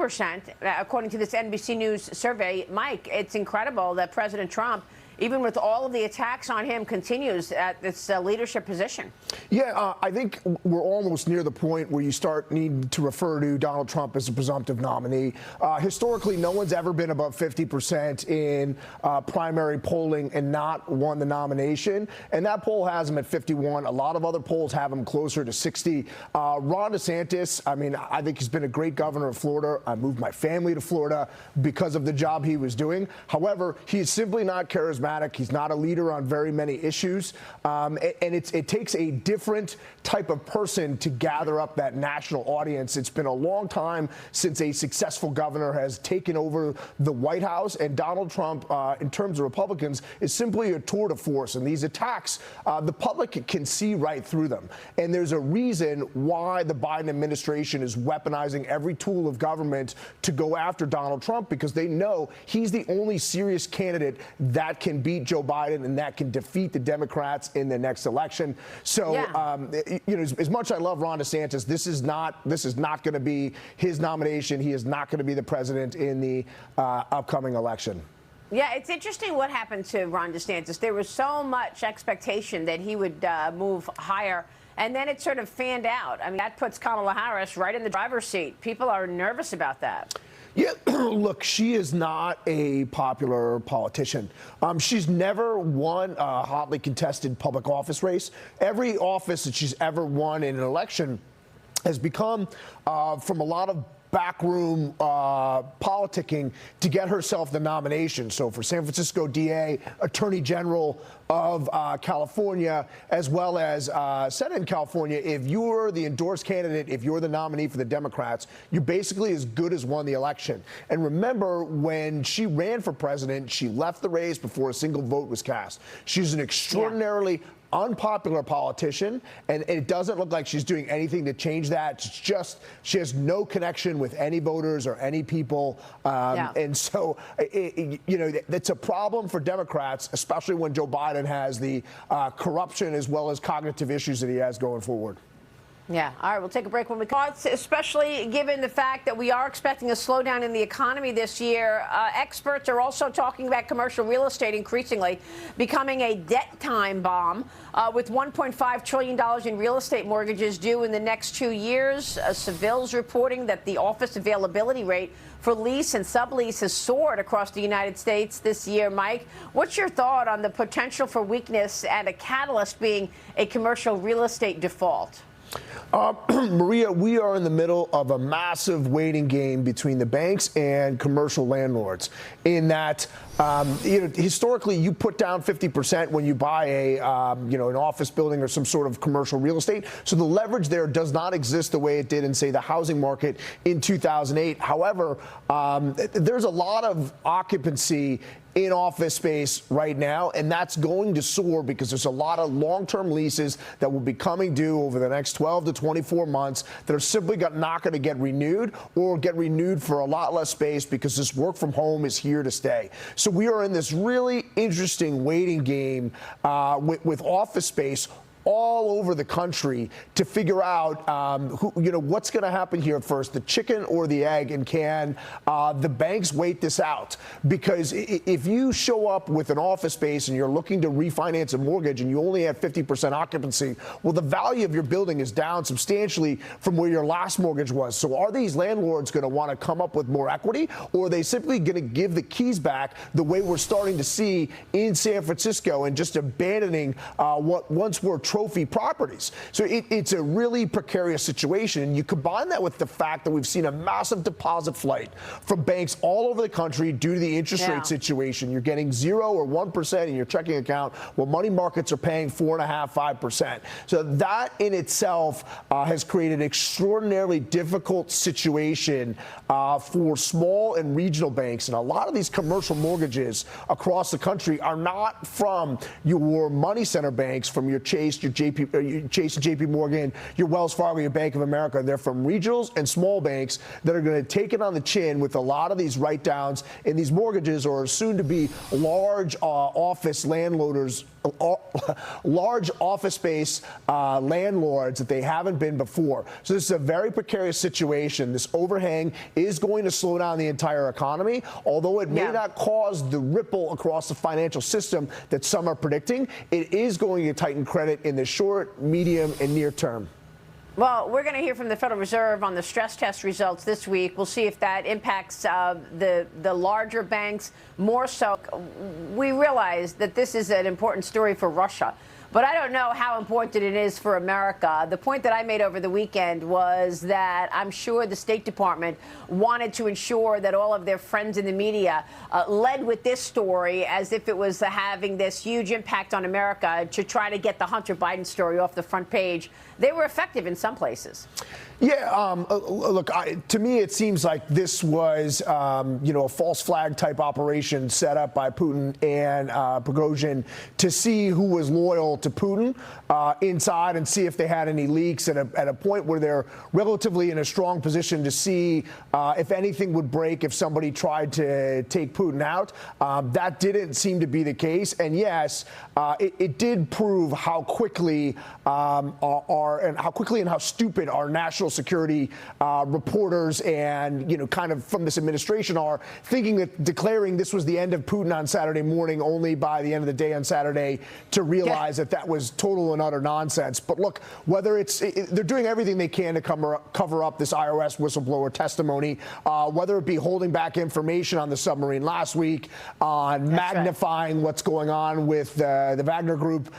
50%, according to this NBC News survey. Mike, it's incredible that President Trump, even with all of the attacks on him, continues at this leadership position. Yeah, I think we're almost near the point where you start needing to refer to Donald Trump as a presumptive nominee. Historically, no one's ever been above 50% in primary polling and not won the nomination. And that poll has him at 51. A lot of other polls have him closer to 60. Ron DeSantis, I mean, I think he's been a great governor of Florida. I moved my family to Florida because of the job he was doing. However, he is simply not charismatic. He's not a leader on very many issues. And it takes a different type of person to gather up that national audience. It's been a long time since a successful governor has taken over the White House. And Donald Trump, in terms of Republicans, is simply a tour de force. And these attacks, the public can see right through them. And there's a reason why the Biden administration is weaponizing every tool of government to go after Donald Trump, because they know he's the only serious candidate that can beat Joe Biden and that can defeat the Democrats in the next election. So, as much as I love Ron DeSantis, this is not going to be his nomination. He is not going to be the president in the upcoming election. Yeah, it's interesting what happened to Ron DeSantis. There was so much expectation that he would move higher, and then it sort of fanned out. I mean, that puts Kamala Harris right in the driver's seat. People are nervous about that. Yeah, look, she is not a popular politician. She's never won a hotly contested public office race. Every office that she's ever won in an election has become, from a lot of backroom politicking, to get herself the nomination. So for San Francisco DA, Attorney General of California, as well as Senate in California, if you're the endorsed candidate, if you're the nominee for the Democrats, you're basically as good as won the election. And remember, when she ran for president, she left the race before a single vote was cast. She's an extraordinarily unpopular politician, and it doesn't look like she's doing anything to change that. It's just she has no connection with any voters or any people, and so that's a problem for Democrats, especially when Joe Biden has the corruption as well as cognitive issues that he has going forward. Yeah. All right. We'll take a break when we come, especially given the fact that we are expecting a slowdown in the economy this year. Experts are also talking about commercial real estate increasingly becoming a debt time bomb, with $1.5 trillion in real estate mortgages due in the next 2 years. Seville's reporting that the office availability rate for lease and sublease has soared across the United States this year. Mike, what's your thought on the potential for weakness and a catalyst being a commercial real estate default? Maria, we are in the middle of a massive waiting game between the banks and commercial landlords, in that historically you put down 50% when you buy an office building or some sort of commercial real estate. So the leverage there does not exist the way it did in, say, the housing market in 2008. However, there's a lot of occupancy in office space right now, and that's going to soar because there's a lot of long-term leases that will be coming due over the next 12 to 24 months that are simply not going to get renewed, or get renewed for a lot less space, because this work from home is here to stay. So we are in this really interesting waiting game with office space all over the country to figure out what's going to happen here first, the chicken or the egg, and can the banks wait this out? Because if you show up with an office space and you're looking to refinance a mortgage and you only have 50% occupancy, well, the value of your building is down substantially from where your last mortgage was. So are these landlords going to want to come up with more equity, or are they simply going to give the keys back the way we're starting to see in San Francisco and just abandoning what once were trophy properties? So it's a really precarious situation. And you combine that with the fact that we've seen a massive deposit flight from banks all over the country due to the interest rate situation. You're getting 0 or 1% in your checking account, while money markets are paying 4.5%, 5%. So that in itself has created an extraordinarily difficult situation for small and regional banks. And a lot of these commercial mortgages across the country are not from your money center banks, from your Chase, your Chase and JP Morgan, your Wells Fargo, your Bank of America. They're from regionals and small banks that are going to take it on the chin with a lot of these write-downs in these mortgages, or soon to be large office landlords large office space landlords that they haven't been before. So this is a very precarious situation. This overhang is going to slow down the entire economy, although it may not cause the ripple across the financial system that some are predicting. It is going to tighten credit in the short, medium, and near term. Well, we're going to hear from the Federal Reserve on the stress test results this week. We'll see if that impacts the larger banks more so. We realize that this is an important story for Russia, but I don't know how important it is for America. The point that I made over the weekend was that I'm sure the State Department wanted to ensure that all of their friends in the media led with this story as if it was having this huge impact on America to try to get the Hunter Biden story off the front page. They were effective in some places. Yeah, look, to me, it seems like this was, a false flag type operation set up by Putin and Prigozhin to see who was loyal to Putin inside and see if they had any leaks at a point where they're relatively in a strong position to see if anything would break if somebody tried to take Putin out. That didn't seem to be the case. And yes, it did prove how quickly and how stupid our national security reporters and, kind of from this administration are, thinking that declaring this was the end of Putin on Saturday morning only by the end of the day on Saturday to realize that was total and utter nonsense. But look, whether they're doing everything they can to cover up this IRS whistleblower testimony, whether it be holding back information on the submarine last week, on magnifying what's going on with the Wagner Group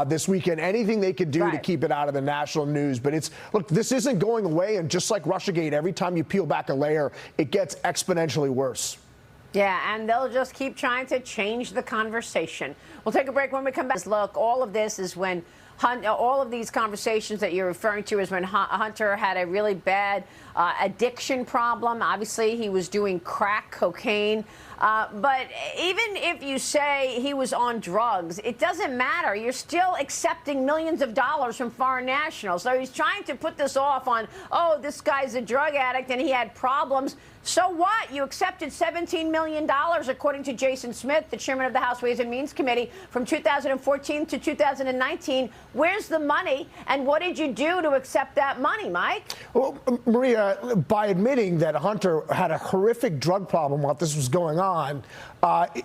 this weekend, anything they could do to keep it out of the national news. But look, this isn't going away, and just like Russiagate, every time you peel back a layer, it gets exponentially worse. Yeah, and they'll just keep trying to change the conversation. We'll take a break. When we come back, look, all of this is when all of these conversations that you're referring to is when Hunter had a really bad addiction problem. Obviously, he was doing crack cocaine. But even if you say he was on drugs, it doesn't matter. You're still accepting millions of dollars from foreign nationals. So he's trying to put this off on, oh, this guy's a drug addict and he had problems. So what? You accepted $17 million, according to Jason Smith, the chairman of the House Ways and Means Committee, from 2014 to 2019. Where's the money? And what did you do to accept that money, Mike? Well, Maria, by admitting that Hunter had a horrific drug problem while this was going on,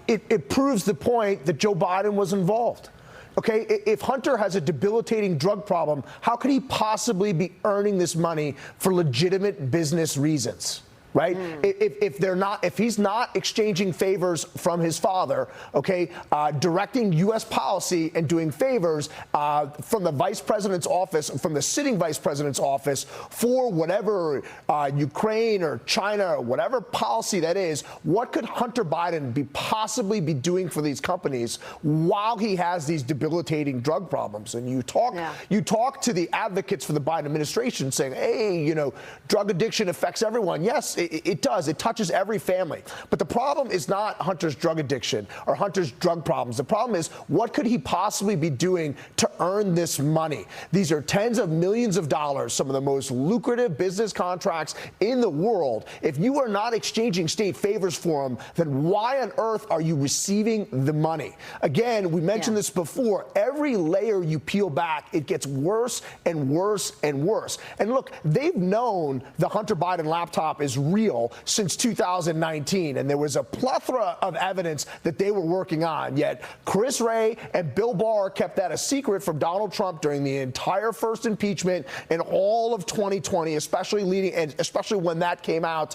it proves the point that Joe Biden was involved. Okay, if Hunter has a debilitating drug problem, how could he possibly be earning this money for legitimate business reasons? Right? If he's not exchanging favors from his father, directing U.S. policy and doing favors from the vice president's office, from the sitting vice president's office for whatever Ukraine or China or whatever policy that is, what could Hunter Biden possibly be doing for these companies while he has these debilitating drug problems? And you talk to the advocates for the Biden administration saying, hey, drug addiction affects everyone. Yes, it does. It touches every family. But the problem is not Hunter's drug addiction or Hunter's drug problems. The problem is, what could he possibly be doing to earn this money? These are tens of millions of dollars, some of the most lucrative business contracts in the world. If you are not exchanging state favors for them, then why on earth are you receiving the money? Again, we mentioned this before. Every layer you peel back, it gets worse and worse and worse. And look, they've known the Hunter Biden laptop is real since 2019, and there was a plethora of evidence that they were working on. Yet Chris Wray and Bill Barr kept that a secret from Donald Trump during the entire first impeachment and all of 2020, especially when that came out,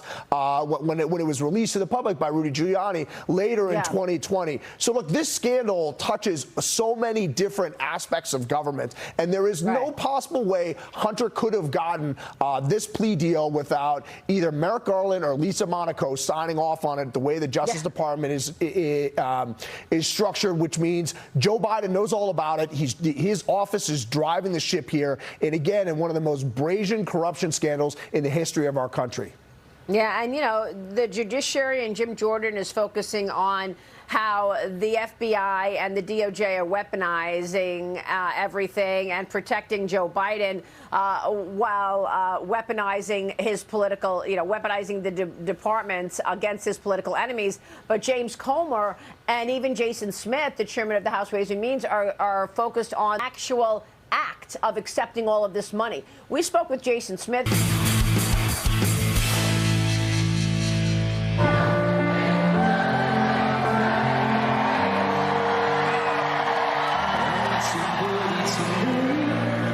when it was released to the public by Rudy Giuliani later in 2020. So look, this scandal touches so many different aspects of government, and there is no possible way Hunter could have gotten this plea deal without either Merrick Garland or Lisa Monaco signing off on it the way the Justice Department is structured, which means Joe Biden knows all about it. His office is driving the ship here, and again, in one of the most brazen corruption scandals in the history of our country. Yeah, and you know, the judiciary and Jim Jordan is focusing on how the FBI and the DOJ are weaponizing everything and protecting Joe Biden while weaponizing his political, weaponizing the departments against his political enemies. But James Comer and even Jason Smith, the chairman of the House Ways and Means, are focused on actual act of accepting all of this money. We spoke with Jason Smith.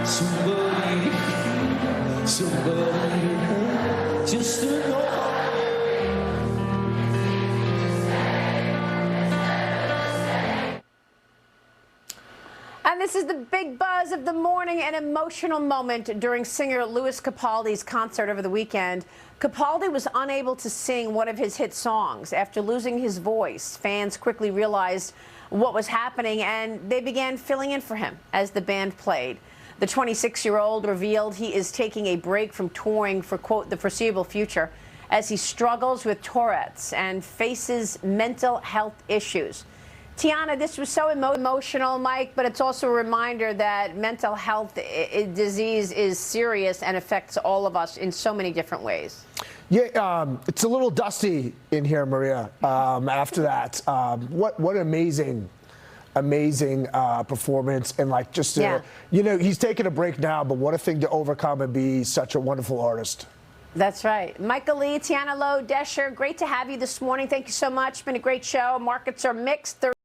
Somebody just to know. And this is the big buzz of the morning, an emotional moment during singer Louis Capaldi's concert over the weekend. Capaldi was unable to sing one of his hit songs after losing his voice. Fans quickly realized what was happening, and they began filling in for him as the band played. The 26-year-old revealed he is taking a break from touring for, quote, the foreseeable future as he struggles with Tourette's and faces mental health issues. Tiana, this was so emotional, Mike, but it's also a reminder that mental health disease is serious and affects all of us in so many different ways. Yeah, it's a little dusty in here, Maria, after that. What amazing performance, and like just he's taking a break now, but what a thing to overcome and be such a wonderful artist. That's right. Michael Lee, Tiana Lowe, Desher, great to have you this morning. Thank you so much. Been a great show. Markets are mixed.